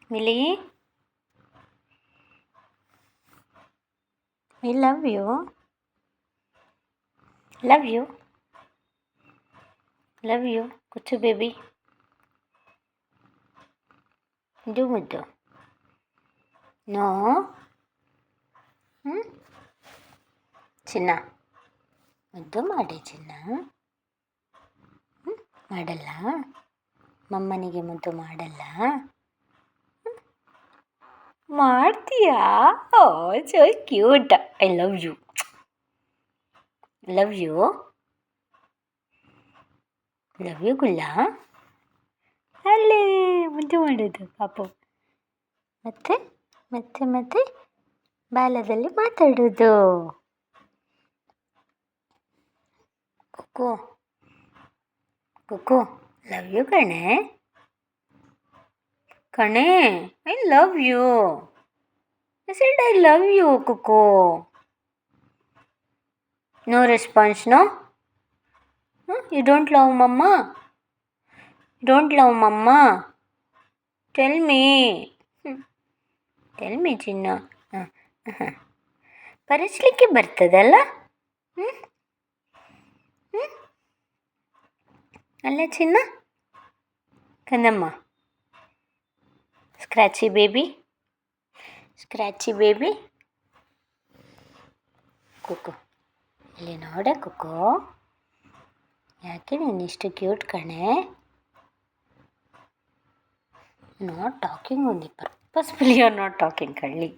Milli, I love you. Love you. Love you ಕುಚ್ಚು baby. ಇದು ಮುದ್ದು. ನೋ. ಚಿನ್ನ, ಮುದ್ದು ಮಾಡಿ ಚಿನ್ನ. ಮಾಡಲ್ಲ, ಮಮ್ಮನಿಗೆ ಮುದ್ದು ಮಾಡಲ್ಲ. ಮಾಡ್ತೀಯಾ? Oh so cute. I love you. Love you. Love you ಗುಲ್ಲ. ಅಲ್ಲೇ ಮುದ್ದು ಮಾಡೋದು ಪಾಪು. ಮತ್ತೆ ಮತ್ತೆ ಮತ್ತೆ ಬಾಲದಲ್ಲಿ ಮಾತಾಡೋದು. ಕುಕ್ಕು ಕುಕ್ಕು, ಲವ್ ಯು ಕಣೆ. ಕಣೆ, I love you. I said I love you ಕುಕ್ಕು. No response, no? You don't love mama? You don't love mama? Tell me. Tell me ಚಿನ್ನ. ಪರಚಲಿಕ್ಕೆ ಬರ್ತದಲ್ಲ? ಅಲ್ಲ ಚಿನ್ನ? ಕಂದಮ್ಮ. ಸ್ಕ್ರ್ಯಾಚಿ ಬೇಬಿ. ಸ್ಕ್ರ್ಯಾಚಿ ಬೇಬಿ. ಕುಕ್ಕು, ಇಲ್ಲಿ ನೋಡ ಕುಕ್ಕು. ಯಾಕೆ ನೀನು ಇಷ್ಟು ಕ್ಯೂಟ್ ಕಣೆ? Not talking only, purposefully you are not talking ಕಳ್ಳಿ.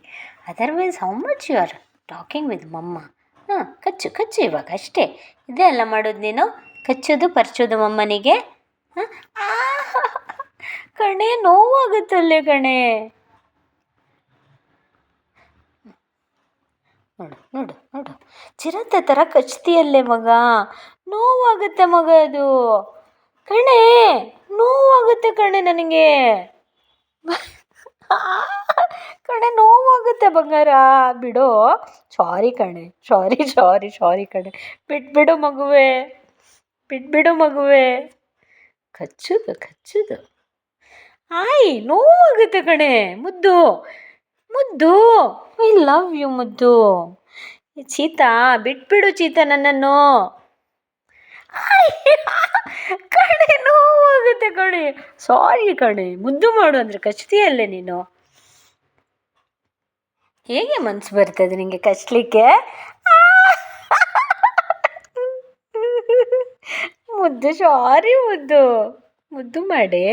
Otherwise how much you are talking with ಮಮ್ಮ. ಕಚ್ಚು ಕಚ್ಚು ಇವಾಗ ಅಷ್ಟೇ. ಇದೇ ಅಲ್ಲ ಮಾಡೋದು ನೀನು, ಕಚ್ಚೋದು ಪರ್ಚೋದು ಮಮ್ಮನಿಗೆ. ಕಣೆ, ನೋವಾಗುತ್ತಲ್ಲೇ ಕಣೆ. ನೋಡು ನೋಡು ನೋಡು, ಚಿರತೆ ಥರ ಕಚ್ತೀಯಲ್ಲೇ ಮಗ. ನೋವಾಗುತ್ತೆ ಮಗ ಅದು. ಕಣೆ, ನೋವಾಗುತ್ತೆ ಕಣೆ ನನಗೆ. ಕಣೆ, ನೋವಾಗುತ್ತೆ ಬಂಗಾರ. ಬಿಡು. ಸಾರಿ ಕಣೆ, ಸಾರಿ ಸಾರಿ ಸಾರಿ ಕಣೆ. ಬಿಟ್ಬಿಡು ಮಗುವೆ, ಬಿಟ್ಬಿಡು ಮಗುವೆ. ಕಚ್ಚುದು ಕಚ್ಚುದು. ಆಯ್, ನೋವಾಗುತ್ತೆ ಕಣೆ. ಮುದ್ದು ಮುದ್ದು. ಐ ಲವ್ ಯು ಮುದ್ದು. ಚೀತಾ, ಬಿಟ್ಬಿಡು ಚೀತಾ ನನ್ನನ್ನು. ಕಣೆ, ನೋವಾಗುತ್ತೆ ಕಣೆ. ಸಾರಿ ಕಣೆ. ಮುದ್ದು ಮಾಡು ಅಂದರೆ ಕಚ್ತೀಯಲ್ಲೇ ನೀನು. ಹೇಗೆ ಮನಸ್ಸು ಬರ್ತದೆ ನಿಮಗೆ ಕಚ್ಚಲಿಕ್ಕೆ? ಮುದ್ದು, ಸಾರಿ ಮುದ್ದು. ಮುದ್ದು ಮಾಡಿ.